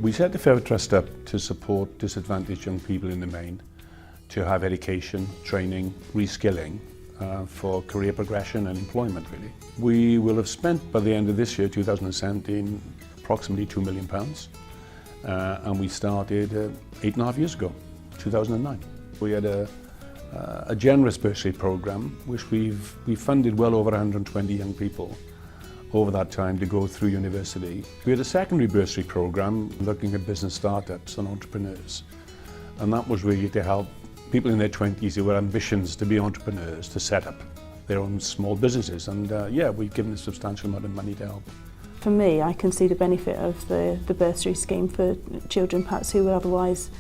We set the Fairwood Trust up to support disadvantaged young people in the main, to have education, training, reskilling for career progression and employment really. We will have spent by the end of this year, 2017, approximately £2 million. And we started 8.5 years ago, 2009. We had a generous bursary program which we've funded well over 120 young people over that time to go through university. We had a secondary bursary program looking at business startups and entrepreneurs, and that was really to help people in their 20s who had ambitions to be entrepreneurs to set up their own small businesses, and yeah, we've given a substantial amount of money to help. For me, I can see the benefit of the bursary scheme for children perhaps who would otherwise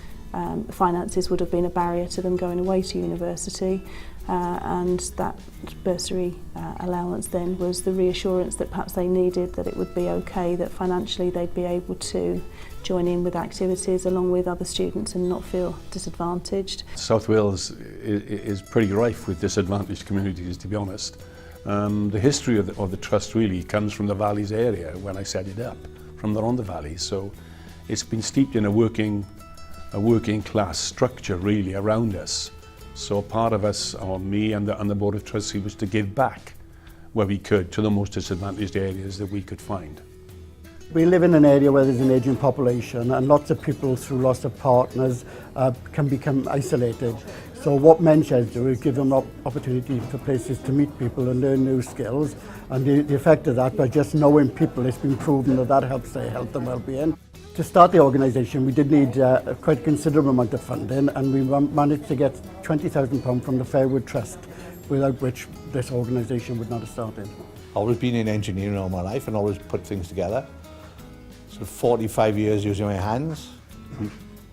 finances would have been a barrier to them going away to university, and that bursary allowance then was the reassurance that perhaps they needed, that it would be okay, that financially they'd be able to join in with activities along with other students and not feel disadvantaged. South Wales is pretty rife with disadvantaged communities, to be honest. The history of the trust really comes from the Valleys area when I set it up, from the Rhondda Valley. So it's been steeped in a working class structure really around us. So part of us, or me and the Board of Trustees, was to give back where we could to the most disadvantaged areas that we could find. We live in an area where there's an ageing population, and lots of people through loss of partners can become isolated. So what Mensheds do is give them an opportunity for places to meet people and learn new skills, and the effect of that, by just knowing people, it's been proven that helps their health and well-being. To start the organisation, we did need quite a considerable amount of funding, and we managed to get £20,000 from the Fairwood Trust, without which this organisation would not have started. I've always been in engineering all my life and always put things together. So 45 years using my hands,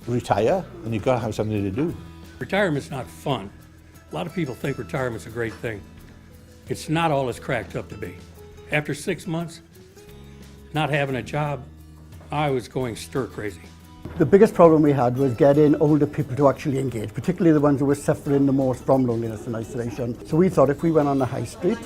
retire, and you've got to have something to do. Retirement's not fun. A lot of people think retirement's a great thing. It's not all it's cracked up to be. After 6 months, not having a job, I was going stir crazy. The biggest problem we had was getting older people to actually engage, particularly the ones who were suffering the most from loneliness and isolation. So we thought if we went on the high street,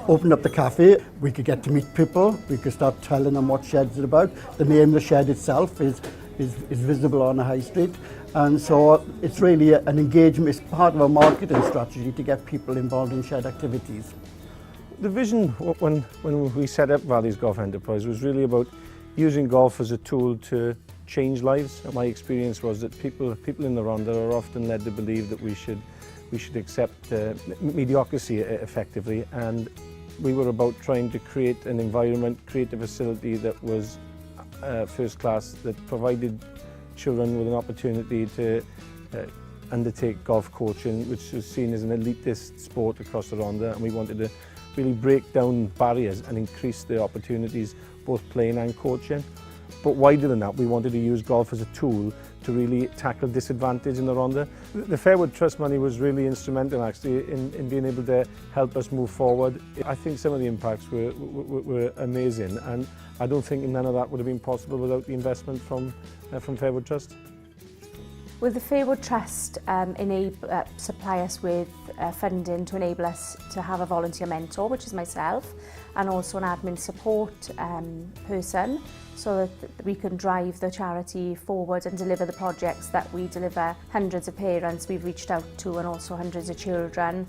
opened up the cafe, we could get to meet people, we could start telling them what Sheds are about. The name of the shed itself is visible on the high street, and so it's really an engagement, it's part of a marketing strategy to get people involved in shed activities. The vision when we set up Valleys Golf Enterprise was really about using golf as a tool to change lives. My experience was that people in the Rhondda are often led to believe that we should accept mediocrity effectively, and we were about trying to create an environment, create a facility that was first class, that provided children with an opportunity to undertake golf coaching, which was seen as an elitist sport across the Rhondda, and we wanted to really break down barriers and increase the opportunities, both playing and coaching. But wider than that, we wanted to use golf as a tool to really tackle disadvantage in the Rhondda. The Fairwood Trust money was really instrumental actually in being able to help us move forward. I think some of the impacts were amazing, and I don't think none of that would have been possible without the investment from Fairwood Trust. Will the Fairwood Trust supply us with funding to enable us to have a volunteer mentor, which is myself, and also an admin support person, so that we can drive the charity forward and deliver the projects that we deliver. Hundreds of parents we've reached out to, and also hundreds of children,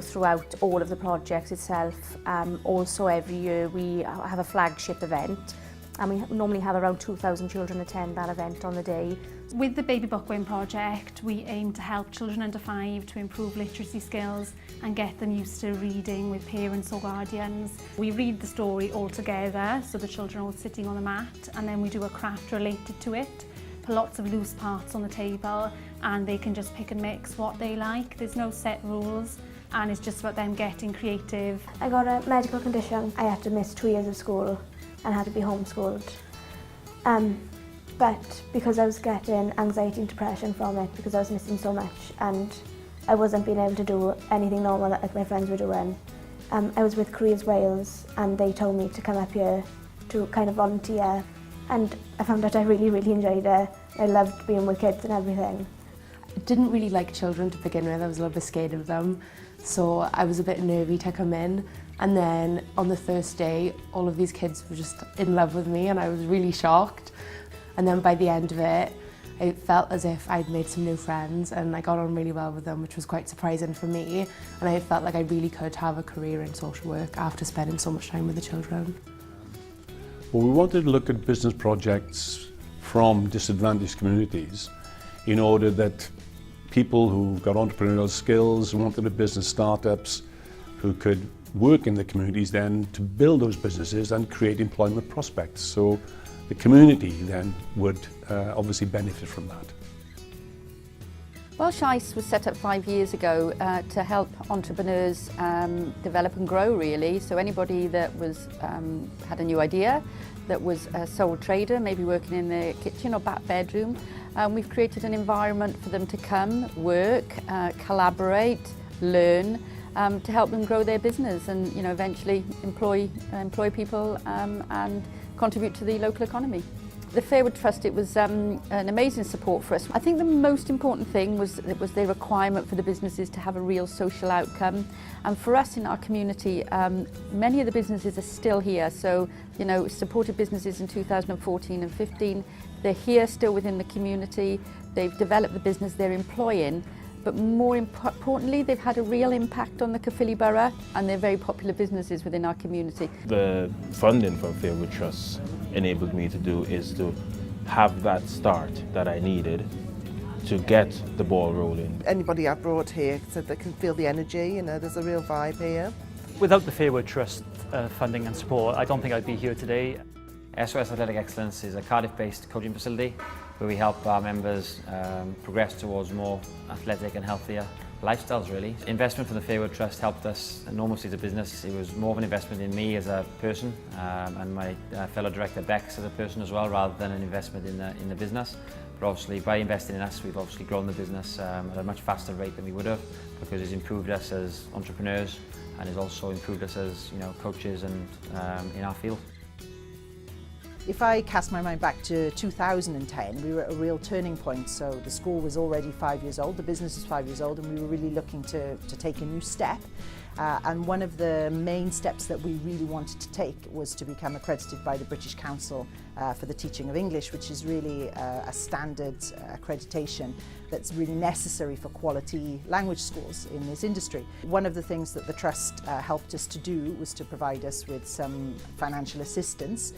throughout all of the projects itself. Also every year we have a flagship event, and we normally have around 2,000 children attend that event on the day. With the Baby Bookworm project, we aim to help children under 5 to improve literacy skills and get them used to reading with parents or guardians. We read the story all together, so the children are all sitting on a mat, and then we do a craft related to it. Put lots of loose parts on the table, and they can just pick and mix what they like. There's no set rules, and it's just about them getting creative. I got a medical condition. I had to miss 2 years of school and had to be homeschooled. But because I was getting anxiety and depression from it, because I was missing so much and I wasn't being able to do anything normal like my friends were doing, I was with Careers Wales, and they told me to come up here to kind of volunteer, and I found out I really enjoyed it. I loved being with kids and everything. I didn't really like children to begin with. I was a little bit scared of them, so I was a bit nervy to come in. And then on the first day, all of these kids were just in love with me, and I was really shocked. And then by the end of it, it felt as if I'd made some new friends and I got on really well with them, which was quite surprising for me. And I felt like I really could have a career in social work after spending so much time with the children. Well, we wanted to look at business projects from disadvantaged communities in order that people who've got entrepreneurial skills, wanted a business startups, who could work in the communities then to build those businesses and create employment prospects. So the community then would obviously benefit from that. Welsh ICE was set up 5 years ago to help entrepreneurs develop and grow, really. So anybody that was had a new idea, that was a sole trader, maybe working in the kitchen or back bedroom, we've created an environment for them to come, work, collaborate, learn, to help them grow their business and eventually employ people and contribute to the local economy. The Fairwood Trust, it was an amazing support for us. I think the most important thing was the requirement for the businesses to have a real social outcome. And for us in our community, many of the businesses are still here. So, supported businesses in 2014 and 15, they're here still within the community. They've developed the business they're employing. But more importantly, they've had a real impact on the Caerphilly Borough and they're very popular businesses within our community. The funding from Fairwood Trust enabled me to do is to have that start that I needed to get the ball rolling. Anybody I've brought here said they can feel the energy, there's a real vibe here. Without the Fairwood Trust funding and support, I don't think I'd be here today. SOS Athletic Excellence is a Cardiff-based coaching facility where we help our members progress towards more athletic and healthier lifestyles, really. Investment from the Fairwood Trust helped us enormously as a business. It was more of an investment in me as a person and my fellow director Bex as a person as well, rather than an investment in the business. But obviously by investing in us, we've obviously grown the business at a much faster rate than we would have, because it's improved us as entrepreneurs and it's also improved us as coaches and in our field. If I cast my mind back to 2010, we were at a real turning point. So the school was already 5 years old, the business was 5 years old, and we were really looking to take a new step. And one of the main steps that we really wanted to take was to become accredited by the British Council for the Teaching of English, which is really a standard accreditation that's really necessary for quality language schools in this industry. One of the things that the Trust helped us to do was to provide us with some financial assistance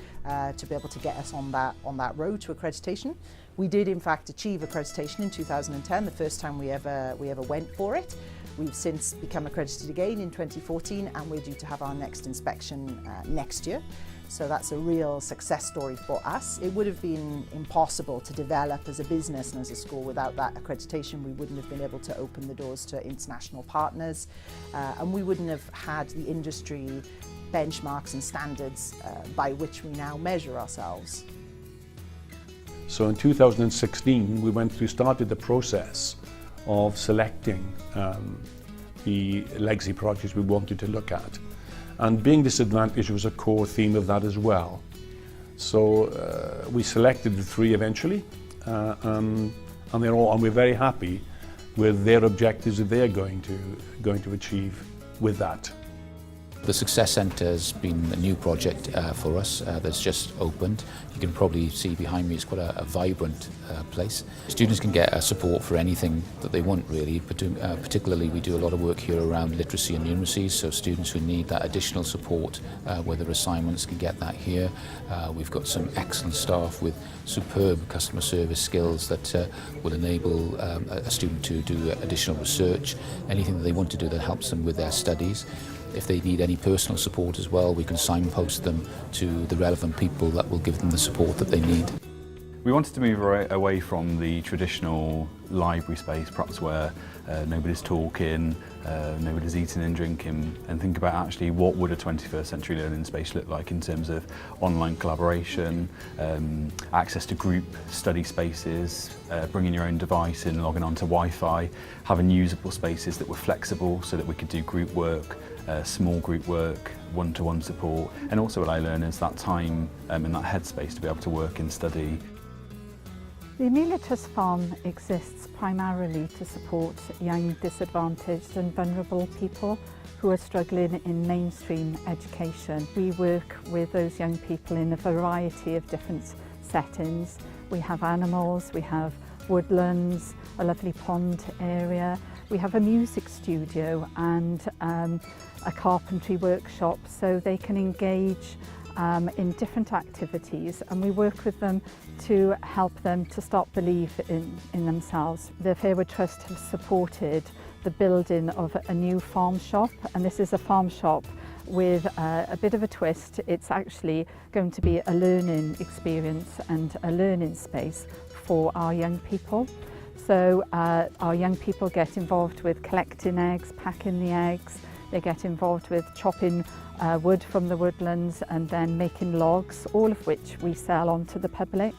to be able to get us on that road to accreditation. We did in fact achieve accreditation in 2010, the first time we ever went for it. We've since become accredited again in 2014 and we're due to have our next inspection next year. So that's a real success story for us. It would have been impossible to develop as a business and as a school without that accreditation. We wouldn't have been able to open the doors to international partners and we wouldn't have had the industry benchmarks and standards by which we now measure ourselves. So in 2016 we started the process of selecting the legacy projects we wanted to look at. And being disadvantaged was a core theme of that as well. So we selected the 3 eventually, and we're very happy with their objectives that they're going to achieve with that. The Success Centre has been a new project for us that's just opened. You can probably see behind me it's quite a vibrant place. Students can get support for anything that they want really, but particularly we do a lot of work here around literacy and numeracy, so students who need that additional support, whether assignments can get that here. We've got some excellent staff with superb customer service skills that will enable a student to do additional research, anything that they want to do that helps them with their studies. If they need any personal support as well, we can signpost them to the relevant people that will give them the support that they need. We wanted to move away from the traditional library space, perhaps where nobody's talking, nobody's eating and drinking, and think about actually what would a 21st century learning space look like in terms of online collaboration, access to group study spaces, bringing your own device in, logging onto Wi-Fi, having usable spaces that were flexible so that we could do group work, small group work, one-to-one support, and also allow learners that time in that headspace to be able to work and study. The Amelia Trust Fund exists primarily to support young, disadvantaged and vulnerable people who are struggling in mainstream education. We work with those young people in a variety of different settings, we have animals, we have woodlands, a lovely pond area. We have a music studio and a carpentry workshop, so they can engage in different activities, and we work with them to help them to start believe in themselves. The Fairwood Trust have supported the building of a new farm shop, and this is a farm shop with a bit of a twist. It's actually going to be a learning experience and a learning space for our young people. So our young people get involved with collecting eggs, packing the eggs, they get involved with chopping wood from the woodlands and then making logs, all of which we sell on to the public.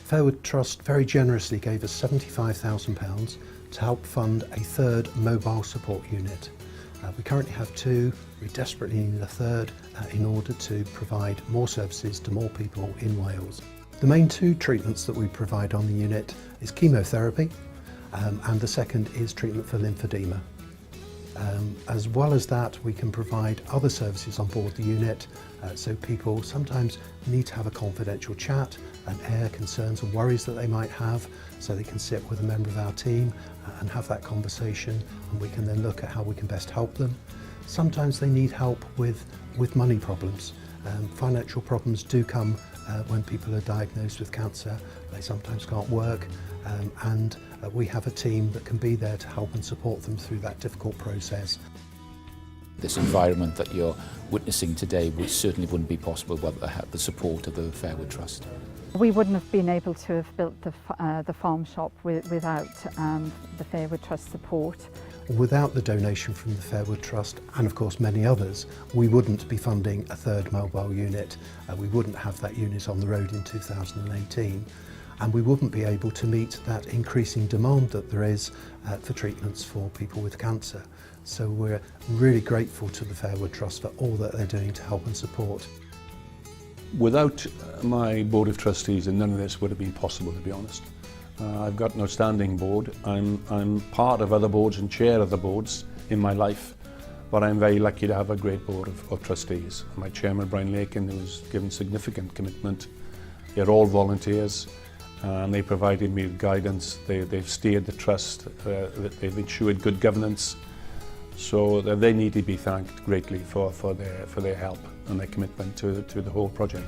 Fairwood Trust very generously gave us £75,000 to help fund a third mobile support unit. We currently have two, we desperately need a third in order to provide more services to more people in Wales. The main two treatments that we provide on the unit is chemotherapy and the second is treatment for lymphedema. As well as that, we can provide other services on board the unit, so people sometimes need to have a confidential chat and air concerns and worries that they might have, so they can sit with a member of our team and have that conversation, and we can then look at how we can best help them. Sometimes they need help with money problems. Financial problems do come when people are diagnosed with cancer. They sometimes can't work, and we have a team that can be there to help and support them through that difficult process. This environment that you're witnessing today certainly wouldn't be possible without the support of the Fairwood Trust. We wouldn't have been able to have built the farm shop without the Fairwood Trust support. Without the donation from the Fairwood Trust, and of course many others, we wouldn't be funding a third mobile unit. We wouldn't have that unit on the road in 2018, and we wouldn't be able to meet that increasing demand that there is for treatments for people with cancer. So we're really grateful to the Fairwood Trust for all that they're doing to help and support. Without my board of trustees, and none of this would have been possible, to be honest. I've got an outstanding board. I'm part of other boards and chair of the boards in my life, but I'm very lucky to have a great board of trustees. My chairman, Brian Lakin, who's given significant commitment. They're all volunteers, and they provided me with guidance. They've steered the trust, they've ensured good governance, so they need to be thanked greatly for their help and their commitment to the whole project.